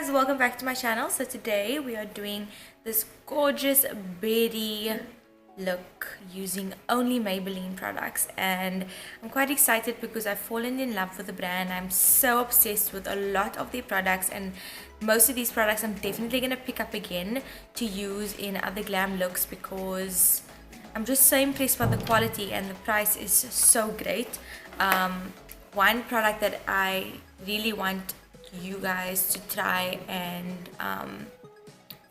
guys, welcome back to my channel. So today we are doing this gorgeous berry look using only Maybelline products, and I'm quite excited because I've fallen in love with the brand. I'm so obsessed with a lot of their products, and most of these products I'm definitely going to pick up again to use in other glam looks because I'm just so impressed by the quality, and the price is so great. One product that I really want you guys to try and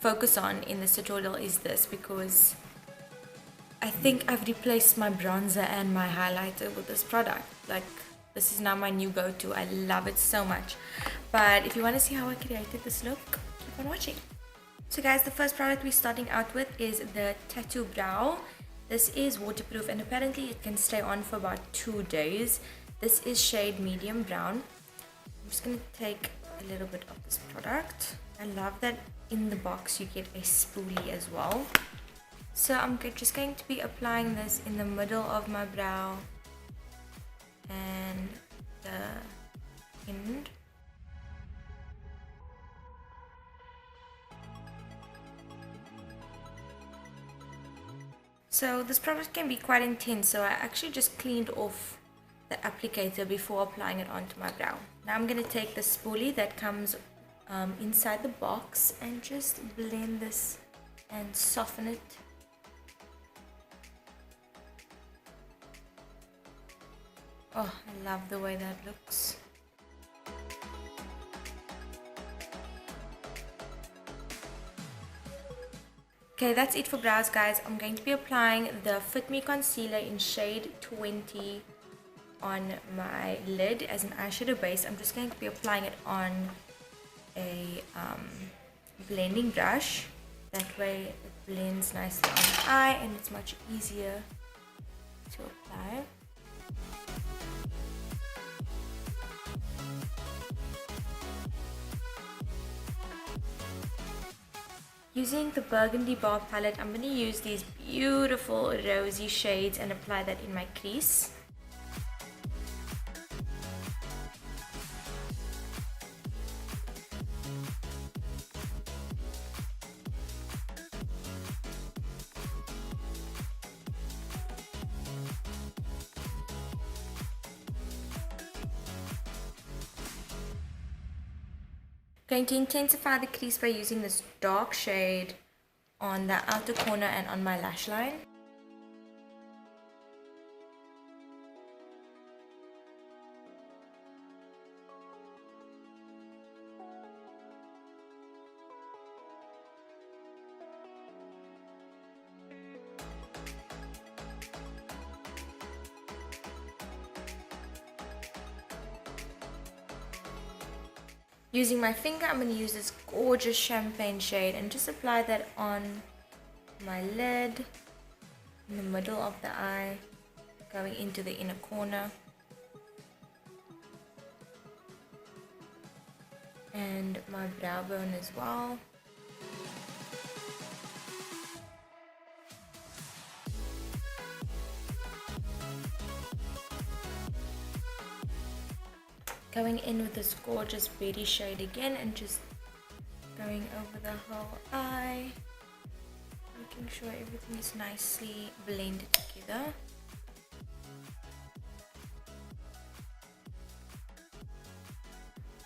focus on in this tutorial is this, because I think I've replaced my bronzer and my highlighter with this product. Like, this is now my new go-to. I love it so much. But if you want to see how I created this look, keep on watching. So guys, the first product we're starting out with is the Tattoo Brow. This is waterproof and apparently it can stay on for about 2 days. This is shade medium brown. I'm just going to take a little bit of this product. I love that in the box you get a spoolie as well. So I'm just going to be applying this in the middle of my brow and the end. So this product can be quite intense, so I actually just cleaned off the applicator before applying it onto my brow. Now I'm going to take the spoolie that comes inside the box and just blend this and soften it. Oh, I love the way that looks. Okay, that's it for brows, guys. I'm going to be applying the Fit Me Concealer in shade 20 on my lid as an eyeshadow base. I'm just going to be applying it on a blending brush. That way it blends nicely on the eye and it's much easier to apply. Using the Burgundy bar palette, I'm going to use these beautiful rosy shades and apply that in my crease. Going to intensify the crease by using this dark shade on the outer corner and on my lash line. Using my finger, I'm going to use this gorgeous champagne shade and just apply that on my lid, in the middle of the eye, going into the inner corner, and my brow bone as well. Going in with this gorgeous berry shade again and just going over the whole eye, making sure everything is nicely blended together.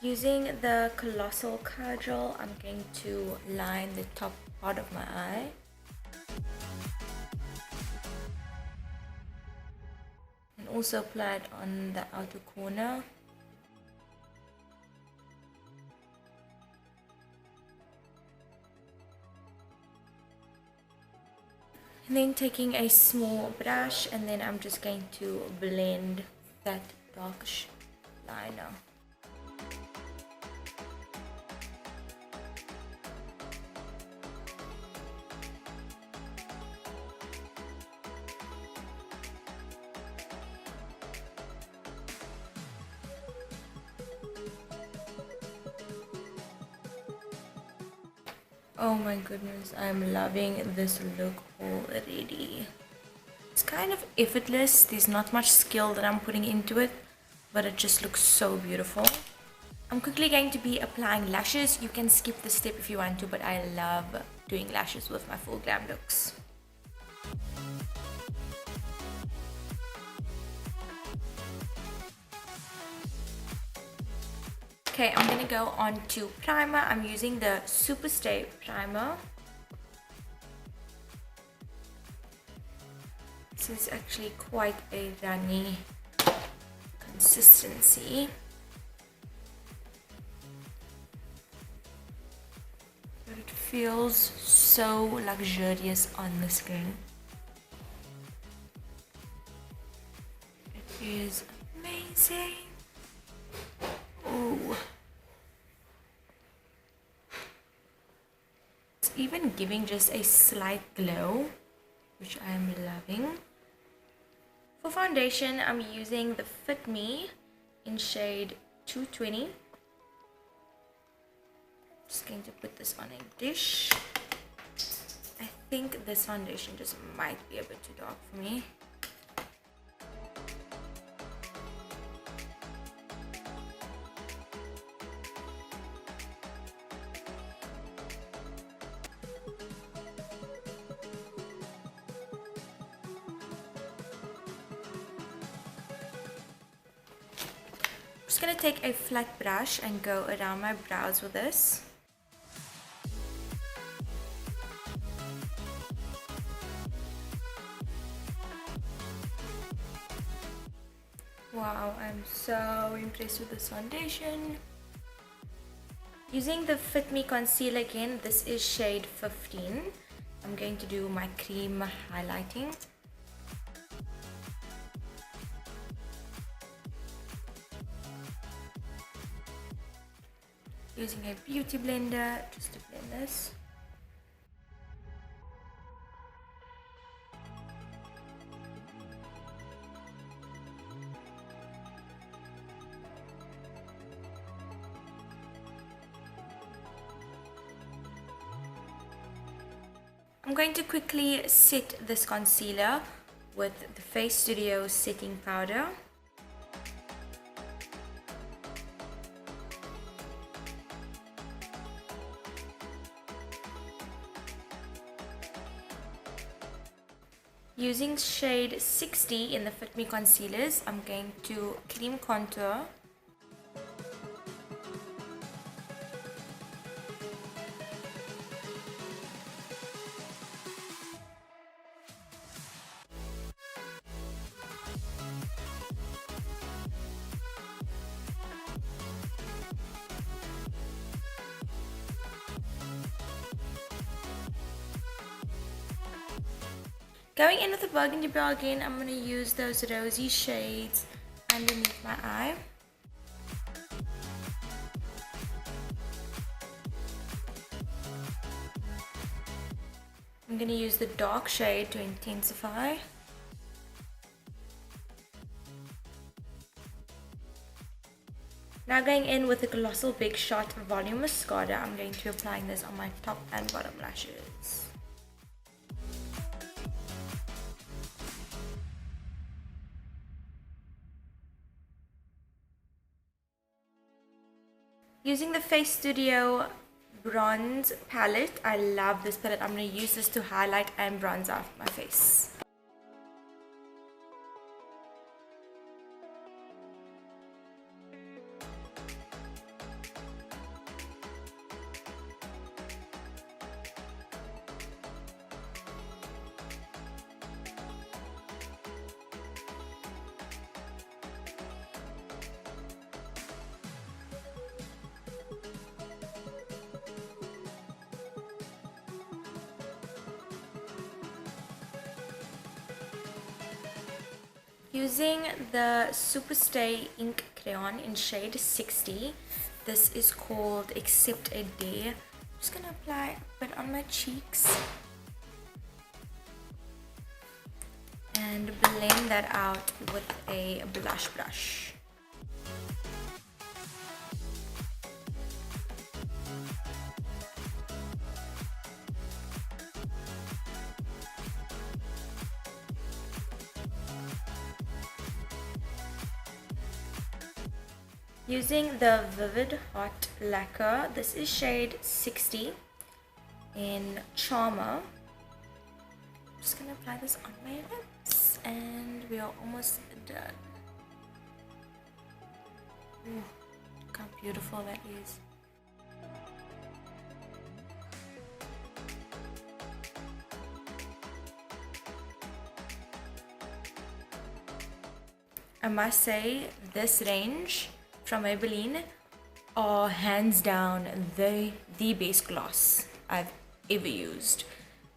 Using the Colossal Kajal, I'm going to line the top part of my eye. And also apply it on the outer corner. And then taking a small brush, and then I'm just going to blend that dark liner. Oh my goodness, I'm loving this look already. It's kind of effortless. There's not much skill that I'm putting into it, but it just looks so beautiful. I'm quickly going to be applying lashes. You can skip this step if you want to, but I love doing lashes with my full glam looks. Okay, I'm gonna go on to primer. I'm using the Superstay primer. This is actually quite a runny consistency. But it feels so luxurious on the skin. It is amazing. Oh, it's even giving just a slight glow, which I am loving. For foundation, I'm using the Fit Me in shade 220. Just going to put this on a dish. I think this foundation just might be a bit too dark for me. I'm just going to take a flat brush and go around my brows with this. Wow, I'm so impressed with this foundation. Using the Fit Me concealer again, this is shade 15. I'm going to do my cream highlighting. Using a beauty blender just to blend this. I'm going to quickly set this concealer with the Facestudio setting powder. Using shade 60 in the Fit Me concealers, I'm going to cream contour. Going in with the Burgundy brow again, I'm going to use those rosy shades underneath my eye. I'm going to use the dark shade to intensify. Now going in with the Colossal Big Shot Volume Mascara, I'm going to be applying this on my top and bottom lashes. Using the Facestudio bronze palette, I love this palette. I'm going to use this to highlight and bronze out my face. Using the Superstay ink crayon in shade 60, this is called Accept a Dare. I'm just going to apply a bit on my cheeks and blend that out with a blush brush. Using the Vivid Hot Lacquer. This is shade 60 in Charmer. I'm just gonna apply this on my lips and we are almost done. Ooh, look how beautiful that is. I must say, this range from Maybelline are hands down the best gloss I've ever used.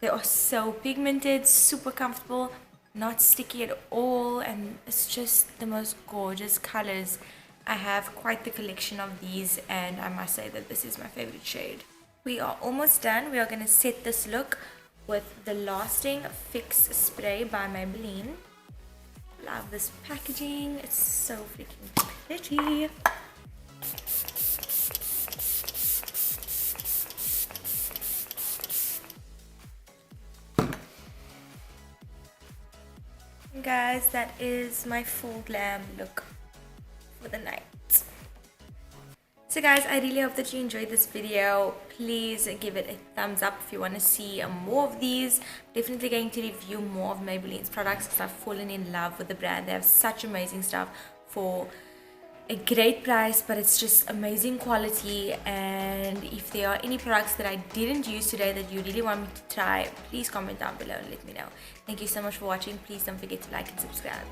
They are so pigmented, super comfortable, not sticky at all, and it's just the most gorgeous colors. I have quite the collection of these, and I must say that this is my favorite shade. We are almost done. We are going to set this look with the Lasting Fix Spray by Maybelline. Love this packaging, it's so freaking pretty. And guys, that is my full glam look for the night. So guys, I really hope that you enjoyed this video. Please give it a thumbs up if you want to see more of these. Definitely going to review more of Maybelline's products because I've fallen in love with the brand. They have such amazing stuff for a great price, but it's just amazing quality. And if there are any products that I didn't use today that you really want me to try, please comment down below and let me know. Thank you so much for watching. Please don't forget to like and subscribe.